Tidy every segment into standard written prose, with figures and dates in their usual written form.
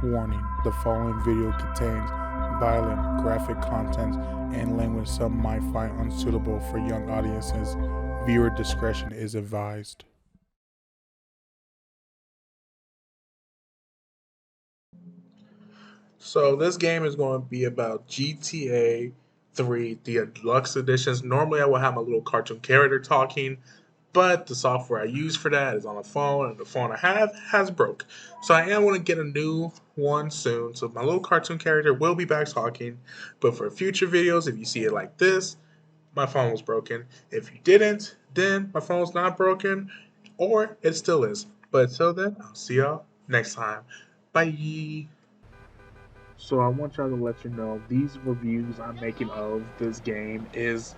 Warning, the following video contains violent, graphic content and language some might find unsuitable for young audiences. Viewer discretion is advised. So this game is going to be about GTA 3, the deluxe editions. Normally I will have my little cartoon character talking, but the software I use for that is on a phone, and the phone I have has broke. So I am going to get a new one soon. So my little cartoon character will be back talking, but for future videos, if you see it like this, my phone was broken. If you didn't, then my phone's not broken, or it still is. But until then, I'll see y'all next time. Bye. So I want y'all to let you know these reviews I'm making of this game is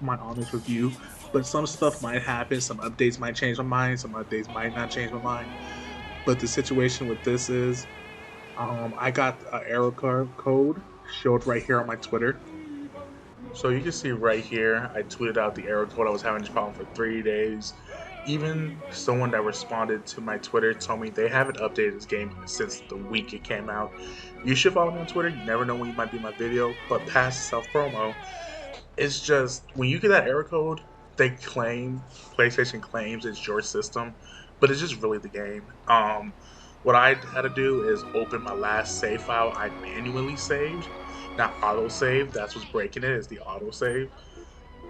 my honest review, but some stuff might happen, some updates might change my mind, some updates might not change my mind. But the situation with this is, I got an error code showed right here on my Twitter. So you can see right here, I tweeted out the error code. I was having this problem for 3 days. Even someone that responded to my Twitter told me they haven't updated this game since the week it came out. You should follow me on Twitter. You never know when you might be in my video. But past self promo, it's just when you get that error code, they claim PlayStation claims it's your system, but it's just really the game. What I had to do is open my last save file I manually saved, not auto save. That's what's breaking it, is the auto save.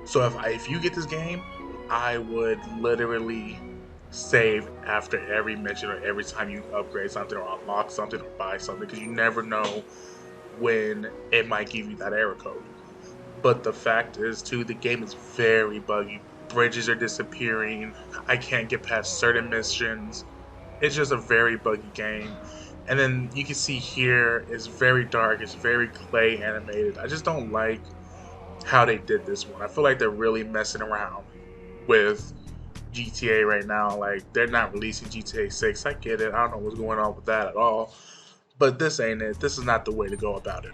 So if you get this game, I would literally save after every mission or every time you upgrade something or unlock something or buy something, because you never know when it might give you that error code. But the fact is, too, the game is very buggy. Bridges are disappearing. I can't get past certain missions. It's just a very buggy game. And then you can see here, it's very dark. It's very clay animated. I just don't like how they did this one. I feel like they're really messing around with GTA right now. Like, they're not releasing GTA 6. I get it. I don't know what's going on with that at all. But this ain't it. This is not the way to go about it.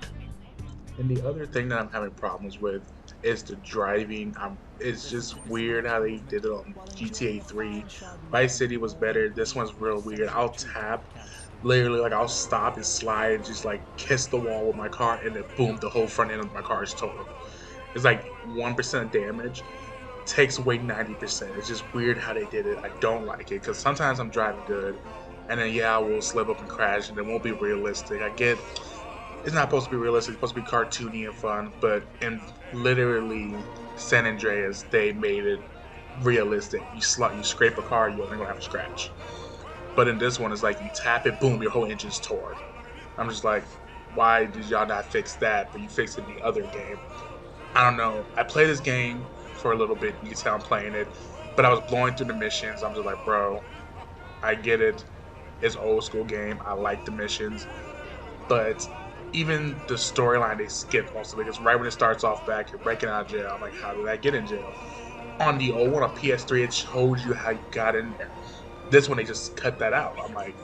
And the other thing that I'm having problems with is the driving. It's just weird how they did it on GTA 3. Vice City was better. This one's real weird. I'll tap, literally, like I'll stop and slide, just like kiss the wall with my car, and then boom, the whole front end of my car is totaled. It's like 1% damage takes away 90%. It's just weird how they did it. I don't like it because sometimes I'm driving good, and then yeah, I will slip up and crash, and it won't be realistic. I get it's not supposed to be realistic. It's supposed to be cartoony and fun, but in literally San Andreas, they made it realistic. You scrape a car, you're only gonna have a scratch. But in this one, it's like you tap it, boom, your whole engine's torn. I'm just like, why did y'all not fix that? But you fixed it in the other game. I don't know. I played this game for a little bit. You can tell I'm playing it, but I was blowing through the missions. I'm just like, bro, I get it. It's an old school game. I like the missions, but even the storyline, they skip most of it, because right when it starts off back, you're breaking out of jail. I'm like, how did I get in jail? On the old one, on PS3, it showed you how you got in there. This one, they just cut that out. I'm like,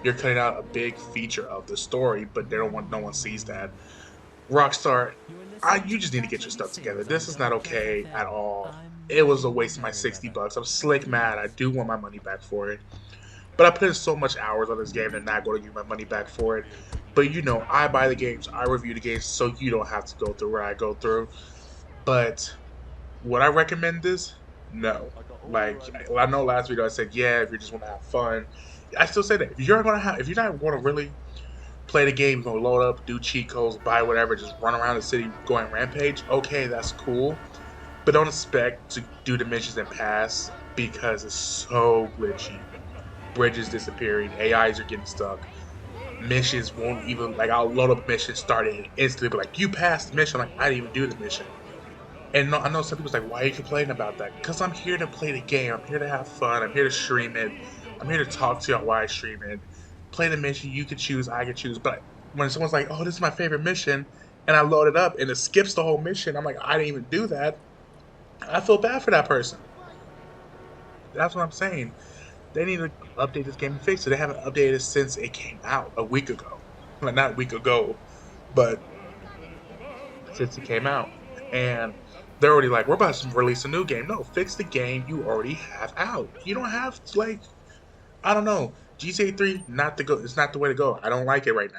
you're cutting out a big feature of the story, but they don't want, no one sees that. Rockstar, you just need to get your stuff together. This is not okay at all. It was a waste of my $60. I'm slick mad. I do want my money back for it. But I put in so much hours on this game, they're not going to give my money back for it. But you know, I buy the games, I review the games, so you don't have to go through where I go through. But would I recommend this? No. Like, I know last video I said, yeah, if you just want to have fun. I still say that. If you're not going to really play the game, go load up, do cheat codes, buy whatever, just run around the city going rampage, okay, that's cool. But don't expect to do the missions and pass, because it's so glitchy. Bridges disappearing, AIs are getting stuck. Missions won't even, like, I'll load up a mission, start it instantly, but like, you passed the mission. I'm like, I didn't even do the mission. And no, I know some people's like, why are you complaining about that? Because I'm here to play the game. I'm here to have fun. I'm here to stream it. I'm here to talk to y'all while I stream it. Play the mission. You can choose. I can choose. But when someone's like, oh, this is my favorite mission, and I load it up and it skips the whole mission, I'm like, I didn't even do that. I feel bad for that person. That's what I'm saying. They need to update this game and fix it. They haven't updated it since it came out a week ago. Well, not a week ago, but since it came out. And they're already like, we're about to release a new game. No, fix the game you already have out. You don't have to, like, I don't know. GTA 3 not the go. It's not the way to go. I don't like it right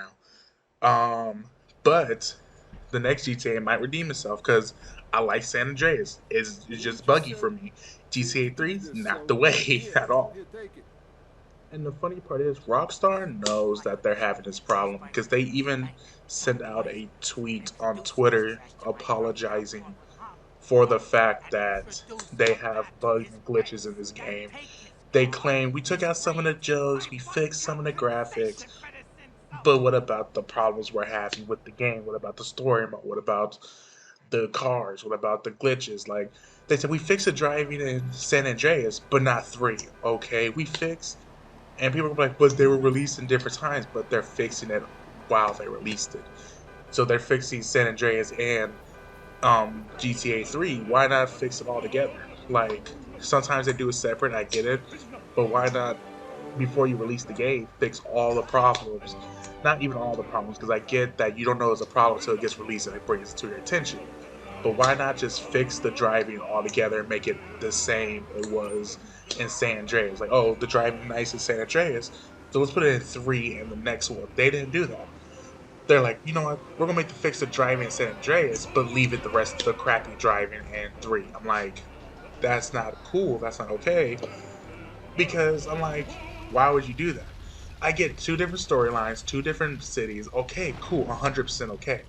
now. But the next GTA might redeem itself because I like San Andreas. It's just buggy for me. GTA 3 is not the way at all. And the funny part is, Rockstar knows that they're having this problem because they even sent out a tweet on Twitter apologizing for the fact that they have bugs and glitches in this game. They claim we took out some of the jokes, we fixed some of the graphics, but what about the problems we're having with the game? What about the story mode? What about the cars? What about the glitches? Like they said, we fixed the driving in San Andreas, but not 3. Okay, we fixed, and people were like, but they were released in different times, but they're fixing it while they released it. So they're fixing San Andreas and GTA 3. Why not fix it all together? Like sometimes they do it separate. I get it, but why not before you release the game fix all the problems? Not even all the problems, because I get that you don't know it's a problem until it gets released and it brings it to your attention. But why not just fix the driving all together and make it the same it was in San Andreas? Like, oh, the driving nice in San Andreas, so let's put it in 3 and the next one. They didn't do that. They're like, you know what? We're gonna make the fix the driving in San Andreas, but leave it the rest of the crappy driving in 3. I'm like, that's not cool. That's not okay. Because I'm like, why would you do that? I get 2 different storylines, 2 different cities. Okay, cool, 100% okay.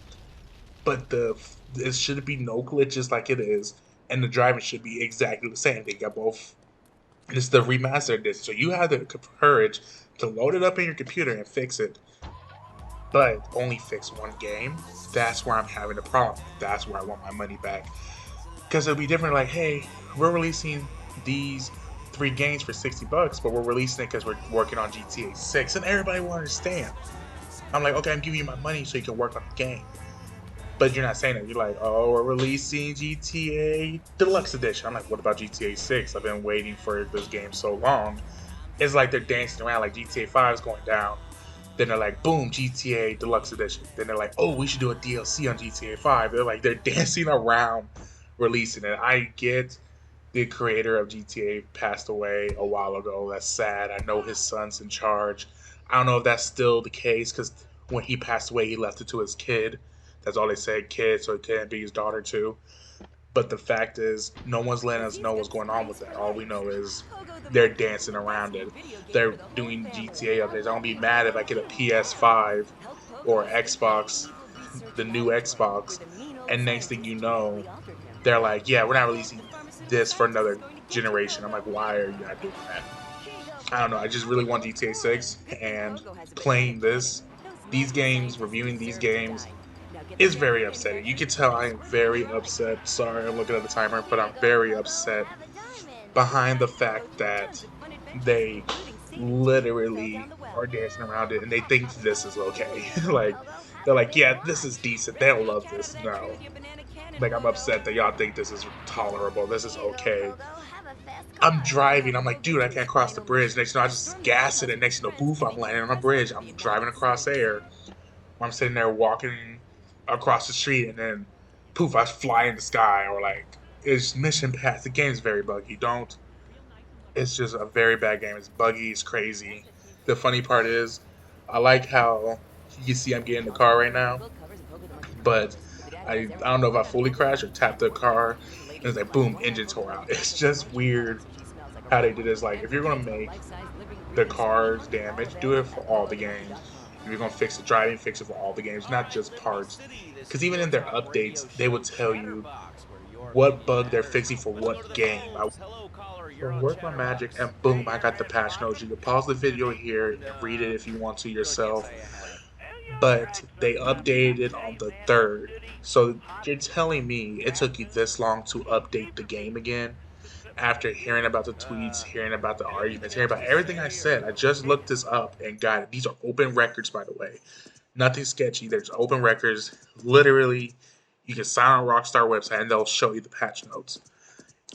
But it should be no glitches like it is, and the driving should be exactly the same. They got both. It's the remastered disc, so you have the courage to load it up in your computer and fix it, but only fix one game. That's where I'm having a problem. That's where I want my money back. Because it'll be different. Like, hey, we're releasing these 3 games for $60, but we're releasing it because we're working on GTA 6, and everybody will understand. I'm like, okay, I'm giving you my money so you can work on the game. But you're not saying that. You're like, oh, we're releasing GTA Deluxe Edition. I'm like, what about GTA 6? I've been waiting for this game so long. It's like they're dancing around like GTA 5 is going down. Then they're like, boom, GTA Deluxe Edition. Then they're like, oh, we should do a DLC on GTA 5. They're dancing around releasing it. I get the creator of GTA passed away a while ago. That's sad. I know his son's in charge. I don't know if that's still the case because when he passed away, he left it to his kid. That's all they said, kid, so it can't be his daughter too. But the fact is, no one's letting us know what's going on with that. All we know is they're dancing around it. They're doing GTA updates. I don't be mad if I get a PS5 or Xbox, the new Xbox, and next thing you know, they're like, yeah, we're not releasing this for another generation. I'm like, why are you not doing that? I don't know. I just really want GTA 6, and playing these games, reviewing these games, is very upsetting. You can tell I am very upset. Sorry, I'm looking at the timer, but I'm very upset behind the fact that they literally are dancing around it and they think this is okay. Like, they're like, yeah, this is decent. They'll love this. No. Like, I'm upset that y'all think this is tolerable. This is okay. I'm driving. I'm like, dude, I can't cross the bridge. Next thing you know, I just gas it, and next thing you know, boof, I'm landing on a bridge. I'm driving across air. I'm sitting there walking across the street, and then poof, I fly in the sky. Or like, it's mission path. The game's very buggy. Don't. It's just a very bad game. It's buggy. It's crazy. The funny part is, I like how you see I'm getting in the car right now, but I don't know if I fully crashed or tapped the car, and it's like boom, engine tore out. It's just weird how they did this. Like, if you're gonna make the cars damage, do it for all the games. If you're gonna fix the driving, fix it for all the games, not just parts. Because even in their updates, they will tell you what bug they're fixing for what game. I work my magic, and boom, I got the patch notes. You can pause the video here and read it if you want to yourself. But they updated it on the 3rd. So you're telling me it took you this long to update the game again? After hearing about the tweets, hearing about the arguments, hearing about everything I said, I just looked this up and got it. These are open records, by the way. Nothing sketchy. There's open records. Literally, you can sign on Rockstar website and they'll show you the patch notes.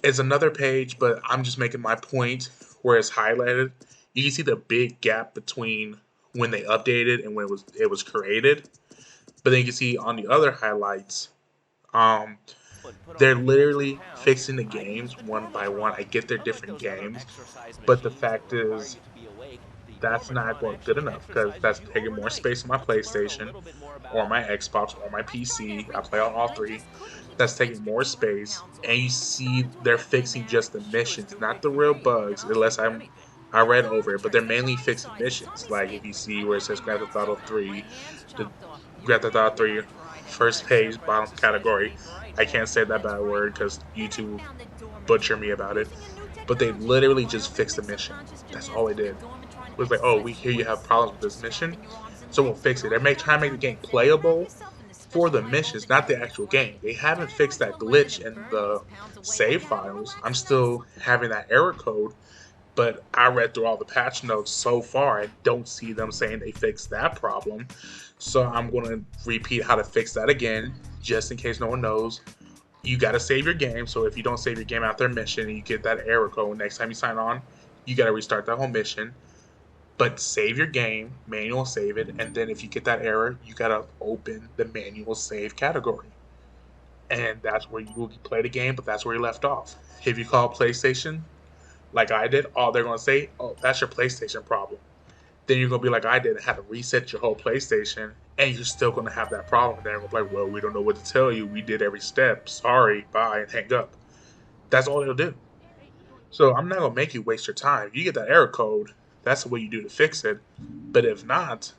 It's another page, but I'm just making my point where it's highlighted. You can see the big gap between when they updated and when it was created. But then you can see on the other highlights, they're literally fixing the games one by one. I get they're different games, but the fact is, That's not good enough because that's taking more space on my PlayStation or my Xbox or my PC. I play on all three. That's taking more space, and you see they're fixing just the missions, not the real bugs. I read over it, but they're mainly fixing missions. Like if you see where it says Grand Theft Auto 3, the Grand Theft Auto 3 first page, bottom category. I can't say that bad word because YouTube butcher me about it. But they literally just fixed the mission. That's all they did. It was like, oh, we hear you have problems with this mission, so we'll fix it. They're trying to make the game playable for the missions, not the actual game. They haven't fixed that glitch in the save files. I'm still having that error code, but I read through all the patch notes so far. I don't see them saying they fixed that problem. So I'm going to repeat how to fix that again, just in case no one knows. You got to save your game. So if you don't save your game after a mission and you get that error code next time you sign on, you got to restart that whole mission. But save your game, manual save it, and then if you get that error, you gotta open the manual save category. And that's where you will play the game, but that's where you left off. If you call PlayStation, like I did, all they're gonna say, oh, that's your PlayStation problem. Then you're gonna be like I did and have to reset your whole PlayStation, and you're still gonna have that problem. They're gonna be like, well, we don't know what to tell you. We did every step. Sorry, bye, and hang up. That's all they'll do. So I'm not gonna make you waste your time. If you get that error code, that's what you do to fix it. But if not,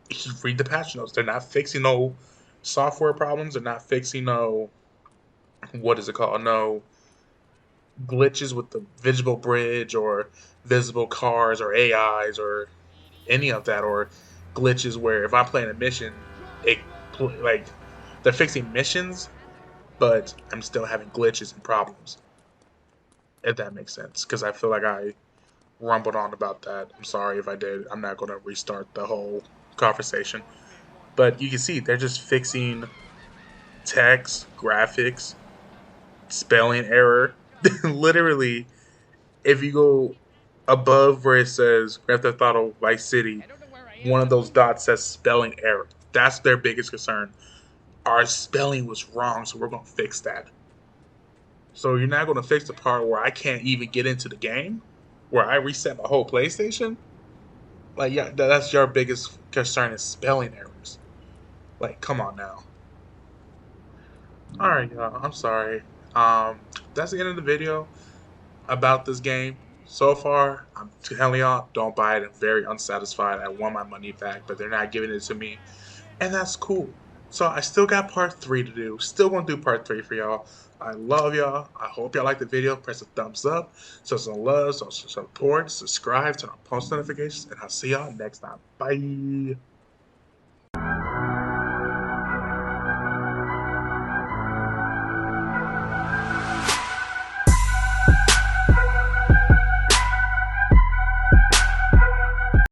just read the patch notes. They're not fixing no software problems. They're not fixing no, what is it called? No glitches with the visible bridge or visible cars or AIs or any of that, or glitches where if I'm playing a mission, it like they're fixing missions, but I'm still having glitches and problems. If that makes sense, because I feel like I rumbled on about that. I'm sorry if I did. I'm not going to restart the whole conversation. But you can see they're just fixing text, graphics, spelling error. Literally, if you go above where it says Grand Theft Auto Vice City, one of those dots says spelling error. That's their biggest concern. Our spelling was wrong, so we're going to fix that. So you're not going to fix the part where I can't even get into the game, where I reset my whole PlayStation? Like, yeah, that's your biggest concern is spelling errors. Like, come on now. Alright, y'all, I'm sorry. That's the end of the video about this game. So far, I'm telling y'all, don't buy it. I'm very unsatisfied. I want my money back, but they're not giving it to me. And that's cool. So I still got part 3 to do. Still gonna do part 3 for y'all. I love y'all. I hope y'all like the video. Press a thumbs up. Show some love, show some support. Subscribe, turn on post notifications, and I'll see y'all next time. Bye.